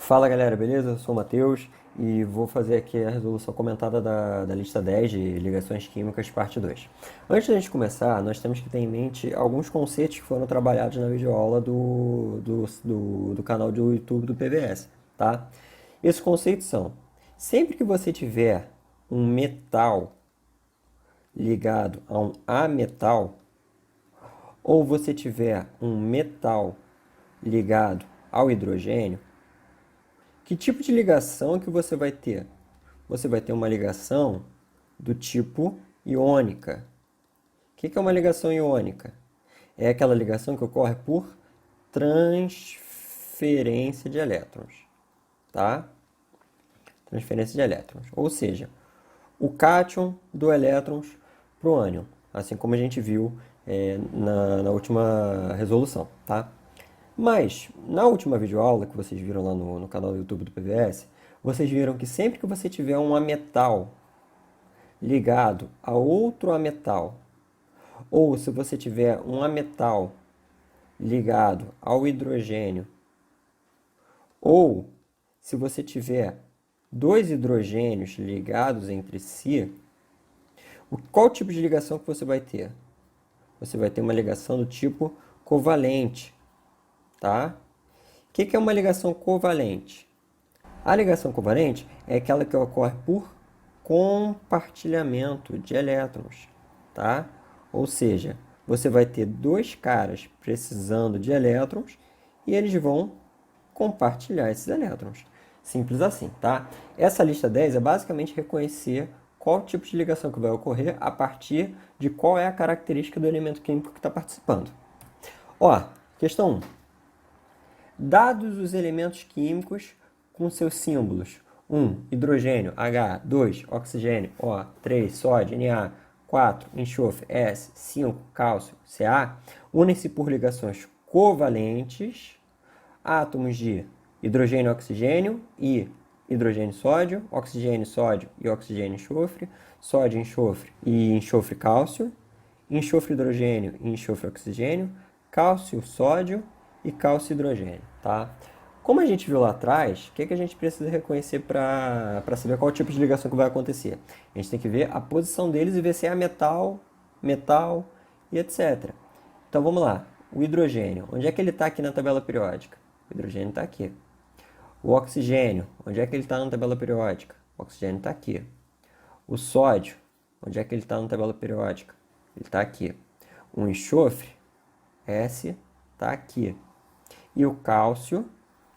Fala galera, beleza? Eu sou o Matheus e vou fazer aqui a resolução comentada da lista 10 de ligações químicas, parte 2. Antes da gente começar, nós temos que ter em mente alguns conceitos que foram trabalhados na videoaula do canal do YouTube do PVS, tá? Esses conceitos são: sempre que você tiver um metal ligado a um ametal, ou você tiver um metal ligado ao hidrogênio, que tipo de ligação que você vai ter? Você vai ter uma ligação do tipo iônica. O que é uma ligação iônica? É aquela ligação que ocorre por transferência de elétrons, tá? Transferência de elétrons. Ou seja, o cátion do elétrons para o ânion, assim como a gente viu na última resolução, tá? Mas, na última videoaula que vocês viram lá no canal do YouTube do PVS, vocês viram que sempre que você tiver um ametal ligado a outro ametal, ou se você tiver um ametal ligado ao hidrogênio, ou se você tiver dois hidrogênios ligados entre si, qual tipo de ligação que você vai ter? Você vai ter uma ligação do tipo covalente, tá? O que é uma ligação covalente? A ligação covalente é aquela que ocorre por compartilhamento de elétrons, tá? Ou seja, você vai ter dois caras precisando de elétrons e eles vão compartilhar esses elétrons. Simples assim, tá? Essa lista 10 é basicamente reconhecer qual tipo de ligação que vai ocorrer a partir de qual é a característica do elemento químico que está participando. Ó, questão 1. Dados os elementos químicos com seus símbolos: 1, hidrogênio, H, 2, oxigênio, O, 3, sódio, Na, 4, enxofre, S, 5, cálcio, Ca, unem-se por ligações covalentes, átomos de hidrogênio, oxigênio e hidrogênio, sódio, sódio e oxigênio, enxofre, sódio, enxofre e enxofre, cálcio, enxofre, hidrogênio e enxofre, oxigênio, cálcio, sódio e cálcio, hidrogênio, tá? Como a gente viu lá atrás, o que a gente precisa reconhecer para saber qual tipo de ligação que vai acontecer? A gente tem que ver a posição deles e ver se é metal, metal e etc. Então vamos lá. O hidrogênio, onde é que ele está aqui na tabela periódica? O hidrogênio está aqui. O oxigênio, onde é que ele está na tabela periódica? O oxigênio está aqui. O sódio, onde é que ele está na tabela periódica? Ele está aqui. O enxofre, S, está aqui. E o cálcio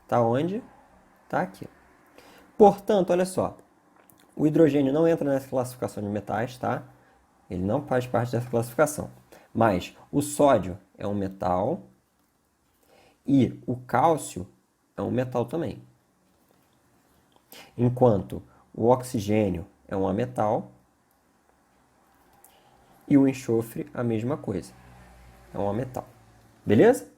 está onde? Está aqui. Portanto, olha só. O hidrogênio não entra nessa classificação de metais, tá? Ele não faz parte dessa classificação. Mas o sódio é um metal e o cálcio é um metal também. Enquanto o oxigênio é um ametal e o enxofre a mesma coisa. É um ametal. Beleza?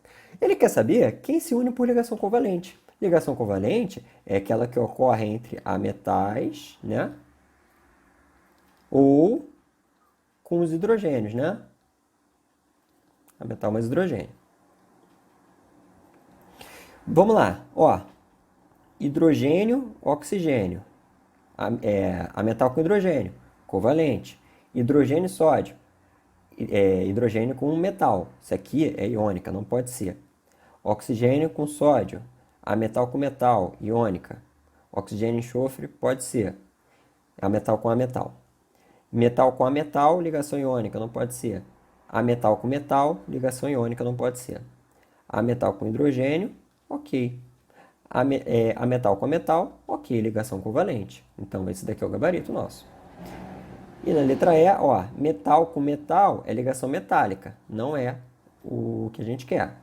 Ele quer saber quem se une por ligação covalente. Ligação covalente é aquela que ocorre entre ametais, né? Ou com os hidrogênios, né? Ametal mais hidrogênio. Vamos lá, ó. Hidrogênio, oxigênio. Ametal com hidrogênio, covalente. Hidrogênio e sódio. Hidrogênio com metal. Isso aqui é iônica, não pode ser. Oxigênio com sódio. Ametal com metal, iônica. Oxigênio e enxofre, pode ser. Ametal com ametal. Metal com ametal, ligação iônica, não pode ser. Ametal com metal, ligação iônica, não pode ser. Ametal com hidrogênio, ok. Ametal com metal, ok, ligação covalente. Então, esse daqui é o gabarito nosso. E na letra E, ó, metal com metal é ligação metálica, não é o que a gente quer.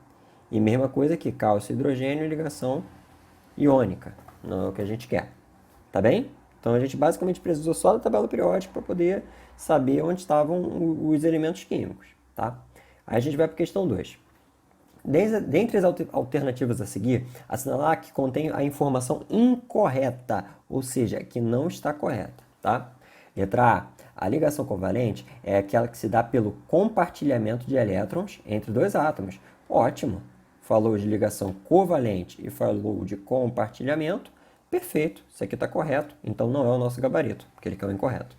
E mesma coisa aqui, cálcio e hidrogênio, ligação iônica, não é o que a gente quer. Tá bem? Então a gente basicamente precisou só da tabela periódica para poder saber onde estavam os elementos químicos, tá? Aí a gente vai para a questão 2. Dentre as alternativas a seguir, assinalar que contém a informação incorreta, ou seja, que não está correta, tá? Letra A. A ligação covalente é aquela que se dá pelo compartilhamento de elétrons entre dois átomos. Ótimo! falou de ligação covalente e falou de compartilhamento, perfeito, isso aqui está correto, então não é o nosso gabarito, porque ele caiu incorreto.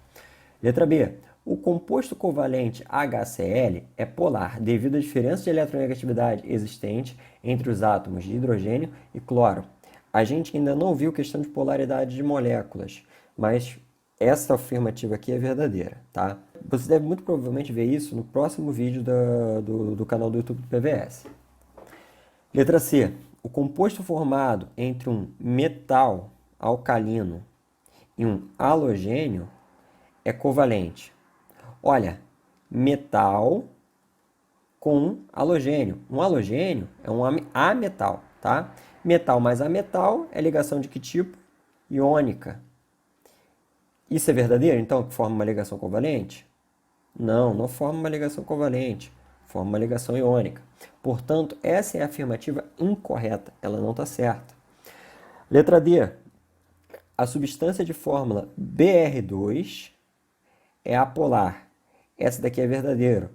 Letra B. O composto covalente HCl é polar devido à diferença de eletronegatividade existente entre os átomos de hidrogênio e cloro. A gente ainda não viu questão de polaridade de moléculas, mas essa afirmativa aqui é verdadeira, tá? Você deve muito provavelmente ver isso no próximo vídeo do canal do YouTube do PVS. Letra C. O composto formado entre um metal alcalino e um halogênio é covalente. Olha, metal com halogênio. Um halogênio é um ametal, tá? Metal mais ametal é ligação de que tipo? Iônica. Isso é verdadeiro, então, que forma uma ligação covalente? Não, não forma uma ligação covalente. Forma uma ligação iônica. Portanto, essa é a afirmativa incorreta. Ela não está certa. Letra D. A substância de fórmula Br2 é apolar. Essa daqui é verdadeiro.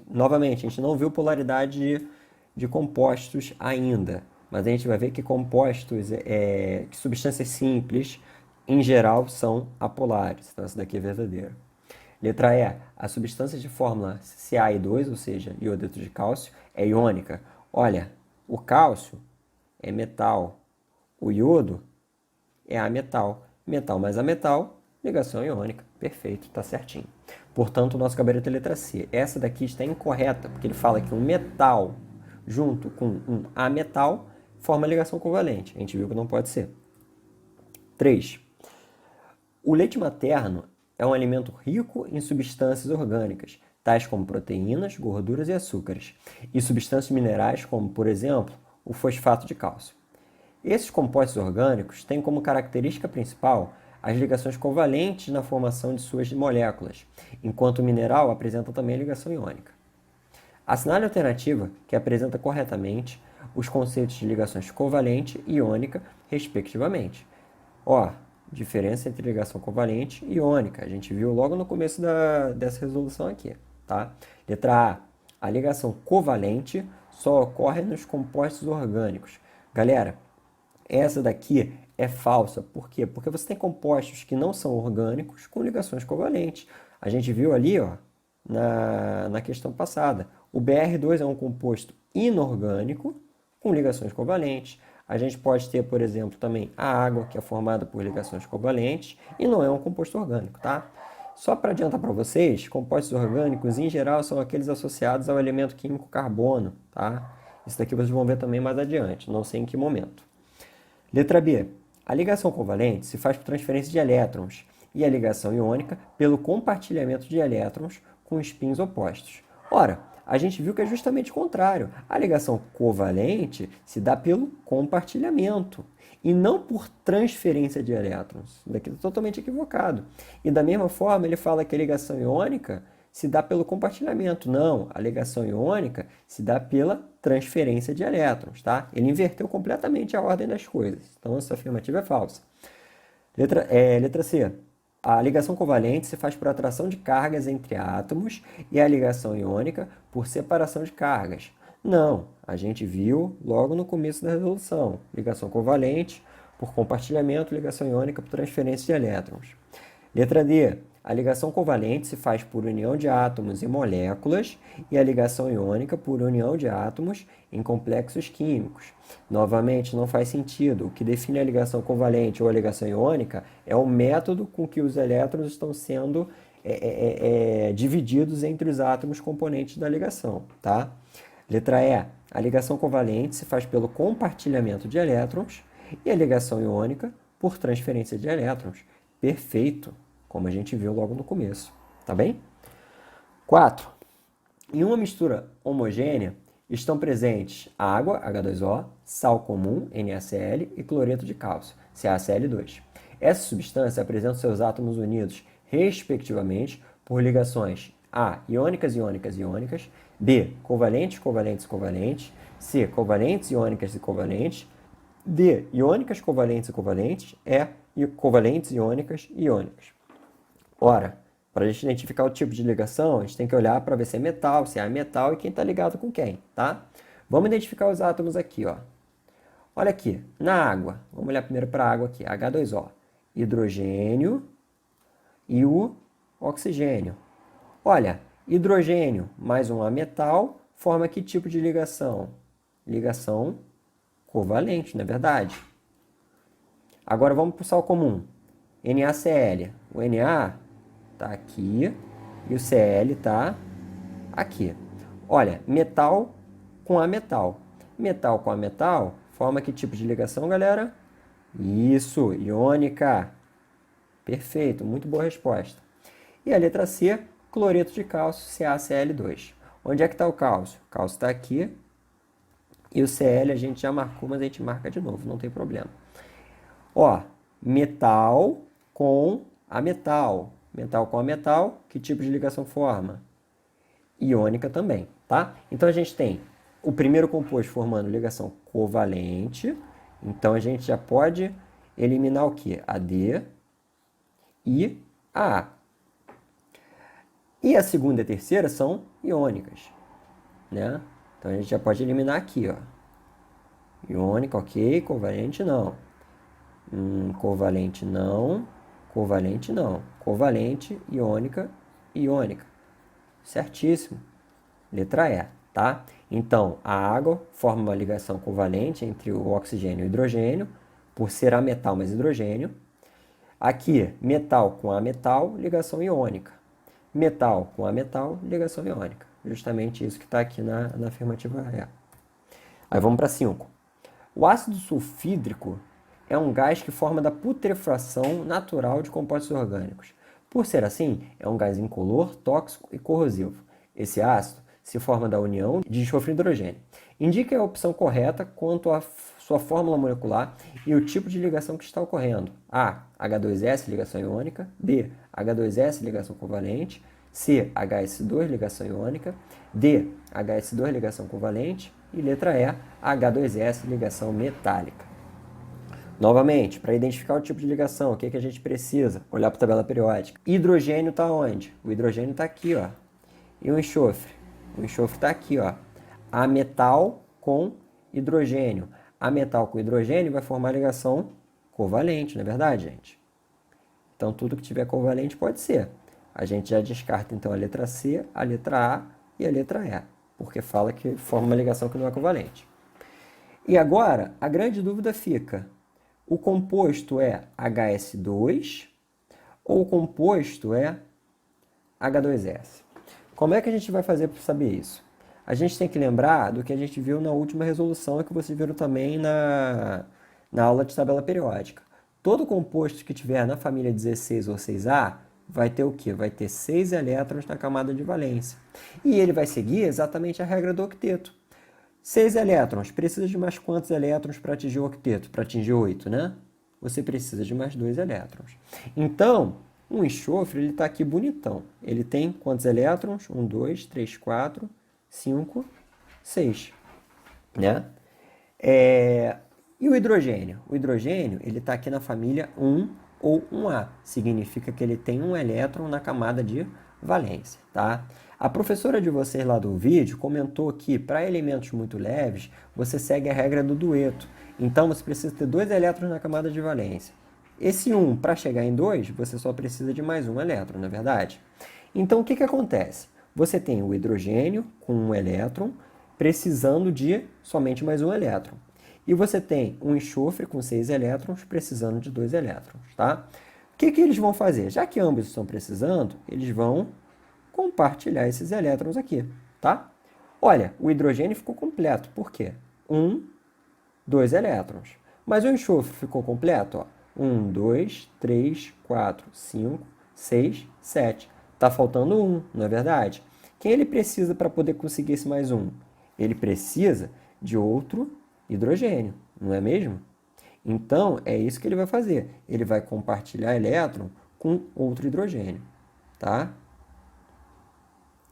Novamente, a gente não viu polaridade de compostos ainda, mas a gente vai ver que compostos, que substâncias simples, em geral, são apolares. Então, essa daqui é verdadeira. Letra E. A substância de fórmula CaI2, ou seja, iodeto de cálcio, é iônica. Olha, o cálcio é metal, o iodo é ametal. Metal mais ametal, ligação iônica. Perfeito, está certinho. Portanto, o nosso gabarito é letra C. Essa daqui está incorreta, porque ele fala que um metal junto com um ametal forma ligação covalente. A gente viu que não pode ser. 3. O leite materno é um alimento rico em substâncias orgânicas, tais como proteínas, gorduras e açúcares, e substâncias minerais como, por exemplo, o fosfato de cálcio. Esses compostos orgânicos têm como característica principal as ligações covalentes na formação de suas moléculas, enquanto o mineral apresenta também a ligação iônica. Assinale a alternativa que apresenta corretamente os conceitos de ligações covalente e iônica, respectivamente. Ó, diferença entre ligação covalente e iônica. A gente viu logo no começo dessa resolução aqui, tá? Letra A. A ligação covalente só ocorre nos compostos orgânicos. Galera, essa daqui é falsa. Por quê? Porque você tem compostos que não são orgânicos com ligações covalentes. A gente viu ali, ó, na questão passada. O Br2 é um composto inorgânico com ligações covalentes. A gente pode ter, por exemplo, também a água, que é formada por ligações covalentes e não é um composto orgânico, tá? Só para adiantar para vocês, compostos orgânicos, em geral, são aqueles associados ao elemento químico carbono, tá? Isso daqui vocês vão ver também mais adiante, não sei em que momento. Letra B. A ligação covalente se faz por transferência de elétrons e a ligação iônica pelo compartilhamento de elétrons com espinhos opostos. Ora, a gente viu que é justamente o contrário. A ligação covalente se dá pelo compartilhamento e não por transferência de elétrons. Isso daqui está totalmente equivocado. E da mesma forma, ele fala que a ligação iônica se dá pelo compartilhamento. Não, a ligação iônica se dá pela transferência de elétrons, tá? Ele inverteu completamente a ordem das coisas. Então, essa afirmativa é falsa. Letra C. A ligação covalente se faz por atração de cargas entre átomos e a ligação iônica por separação de cargas. Não, a gente viu logo no começo da resolução. Ligação covalente por compartilhamento, ligação iônica por transferência de elétrons. Letra D. A ligação covalente se faz por união de átomos em moléculas e a ligação iônica por união de átomos em complexos químicos. Novamente, não faz sentido. O que define a ligação covalente ou a ligação iônica é o método com que os elétrons estão sendo divididos entre os átomos componentes da ligação, tá? Letra E. A ligação covalente se faz pelo compartilhamento de elétrons e a ligação iônica por transferência de elétrons. Perfeito, como a gente viu logo no começo, tá bem? 4. Em uma mistura homogênea, estão presentes água, H2O, sal comum, NaCl, e cloreto de cálcio, CaCl2. Essa substância apresenta seus átomos unidos, respectivamente, por ligações A, iônicas, iônicas, iônicas, B, covalentes, covalentes, covalentes, C, covalentes, iônicas e covalentes, D, iônicas, covalentes e covalentes, E, covalentes, iônicas e iônicas. Ora, para a gente identificar o tipo de ligação, a gente tem que olhar para ver se é metal, se é ametal e quem está ligado com quem, tá? Vamos identificar os átomos aqui, ó. Olha aqui, na água. Vamos olhar primeiro para a água aqui. H2O. Hidrogênio e o oxigênio. Olha, hidrogênio mais um ametal forma que tipo de ligação? Ligação covalente, não é verdade? Agora vamos para o sal comum. NaCl. O Na está aqui e o Cl está aqui. Olha, metal com ametal. Metal com ametal forma que tipo de ligação, galera? Isso, iônica. Perfeito, muito boa resposta. E a letra C, cloreto de cálcio, CaCl2. Onde é que está o cálcio? O cálcio está aqui. E o Cl a gente já marcou, mas a gente marca de novo, não tem problema. Ó, metal com ametal. Metal com ametal, que tipo de ligação forma? Iônica também, tá? Então a gente tem o primeiro composto formando ligação covalente. Então a gente já pode eliminar o quê? A D e a A. E a segunda e a terceira são iônicas, né? Então a gente já pode eliminar aqui, ó. Iônica, ok. Covalente, não. Covalente, não. Covalente, não. Covalente, iônica, iônica. Certíssimo. Letra E, tá? Então, a água forma uma ligação covalente entre o oxigênio e o hidrogênio, por ser ametal mais hidrogênio. Aqui, metal com ametal, ligação iônica. Metal com ametal, ligação iônica. Justamente isso que está aqui na afirmativa E. Aí vamos para 5. O ácido sulfídrico é um gás que forma da putrefação natural de compostos orgânicos. Por ser assim, é um gás incolor, tóxico e corrosivo. Esse ácido se forma da união de enxofre e hidrogênio. Indique a opção correta quanto à sua fórmula molecular e o tipo de ligação que está ocorrendo. A, H2S, ligação iônica. B, H2S, ligação covalente. C, HS2, ligação iônica. D, HS2, ligação covalente. E letra E, H2S, ligação metálica. Novamente, para identificar o tipo de ligação, o que a gente precisa? Olhar para a tabela periódica. Hidrogênio está onde? O hidrogênio está aqui, ó. E o enxofre? O enxofre está aqui, ó. Ametal com hidrogênio. Ametal com hidrogênio vai formar ligação covalente, não é verdade, gente? Então, tudo que tiver covalente pode ser. A gente já descarta, então, a letra C, a letra A e a letra E, porque fala que forma uma ligação que não é covalente. E agora, a grande dúvida fica: o composto é HS2 ou o composto é H2S? Como é que a gente vai fazer para saber isso? A gente tem que lembrar do que a gente viu na última resolução e que vocês viram também na aula de tabela periódica. Todo composto que tiver na família 16 ou 6A vai ter o quê? Vai ter 6 elétrons na camada de valência. E ele vai seguir exatamente a regra do octeto. 6 elétrons, precisa de mais quantos elétrons para atingir o octeto? Para atingir 8, né? Você precisa de mais 2 elétrons. Então, o enxofre, ele está aqui bonitão. Ele tem quantos elétrons? 1, 2, 3, 4, 5, 6. Né? E o hidrogênio? O hidrogênio, ele está aqui na família 1 ou 1A. Significa que ele tem um elétron na camada de valência, tá? A professora de vocês lá do vídeo comentou que para elementos muito leves, você segue a regra do dueto. Então, você precisa ter 2 elétrons na camada de valência. Esse 1, para chegar em 2, você só precisa de mais um elétron, não é verdade? Então, o que acontece? Você tem o hidrogênio com um elétron, precisando de somente mais um elétron. E você tem um enxofre com 6 elétrons, precisando de 2 elétrons, tá? O que eles vão fazer? Já que ambos estão precisando, eles vão compartilhar esses elétrons aqui, tá? Olha, o hidrogênio ficou completo. Por quê? 2 elétrons. Mas o enxofre ficou completo, ó. 1, 2, 3, 4, 5, 6, 7. Está faltando 1, não é verdade? Quem ele precisa para poder conseguir esse mais 1? Ele precisa de outro hidrogênio, não é mesmo? Então, é isso que ele vai fazer. Ele vai compartilhar elétron com outro hidrogênio, tá?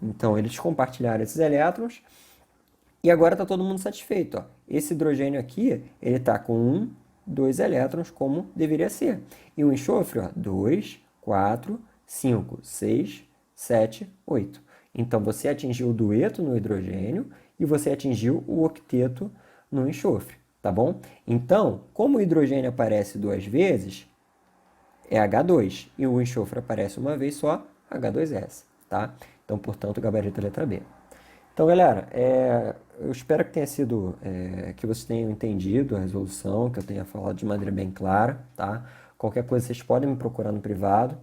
Então, eles compartilharam esses elétrons e agora está todo mundo satisfeito, ó. Esse hidrogênio aqui, ele está com 2 elétrons, como deveria ser. E o enxofre, 2, 4, 5, 6, 7, 8. Então, você atingiu o dueto no hidrogênio e você atingiu o octeto no enxofre, tá bom? Então, como o hidrogênio aparece 2 vezes, é H2, e o enxofre aparece uma vez só, H2S, tá? Então, portanto, o gabarito é a letra B. Então, galera, eu espero que tenha sido, que vocês tenham entendido a resolução, que eu tenha falado de maneira bem clara, tá? Qualquer coisa vocês podem me procurar no privado.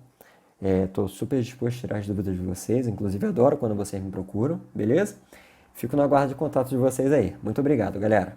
Estou super disposto a tirar as dúvidas de vocês, inclusive adoro quando vocês me procuram, beleza? Fico no aguardo de contato de vocês aí. Muito obrigado, galera.